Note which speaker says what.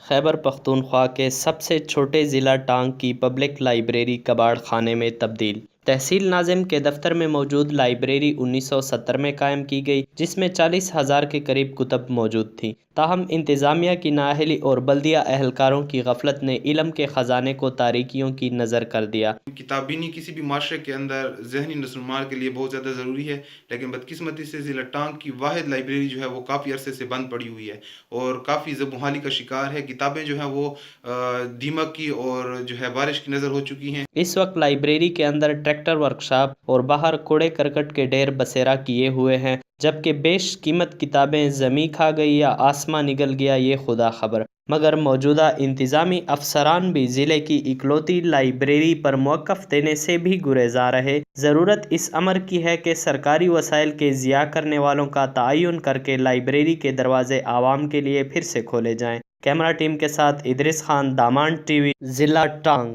Speaker 1: خیبر پختونخوا کے سب سے چھوٹے ضلع ٹانگ کی پبلک لائبریری کباڑ خانے میں تبدیل۔ تحصیل ناظم کے دفتر میں موجود لائبریری 1970 میں قائم کی گئی، جس میں 40,000 کے قریب کتب موجود تھیں۔ تاہم انتظامیہ کی نااہلی اور بلدیہ اہلکاروں کی غفلت نے علم کے خزانے کو تاریکیوں کی نظر کر دیا۔
Speaker 2: کتابینی کسی بھی معاشرے کے اندر ذہنی نشو و نما کے لیے بہت زیادہ ضروری ہے، لیکن بدقسمتی سے ضلع ٹانگ کی واحد لائبریری جو ہے وہ کافی عرصے سے بند پڑی ہوئی ہے اور کافی زبحالی کا شکار ہے۔ کتابیں جو ہیں وہ دیمک کی اور جو ہے بارش کی نظر ہو چکی ہیں۔
Speaker 1: اس وقت لائبریری کے اندر ٹریکٹر ورکشاپ اور باہر کوڑے کرکٹ کے ڈھیر بسیرا کیے ہوئے ہیں، جبکہ بیش قیمت کتابیں زمیں کھا گئی یا آسماں نگل گیا یہ خدا خبر۔ مگر موجودہ انتظامی افسران بھی ضلع کی اکلوتی لائبریری پر موقف دینے سے بھی گریزاں رہے۔ ضرورت اس امر کی ہے کہ سرکاری وسائل کے ضیاع کرنے والوں کا تعین کر کے لائبریری کے دروازے عوام کے لیے پھر سے کھولے جائیں۔ کیمرہ ٹیم کے ساتھ ادریس خان، دامان ٹی وی، ضلع ٹانگ۔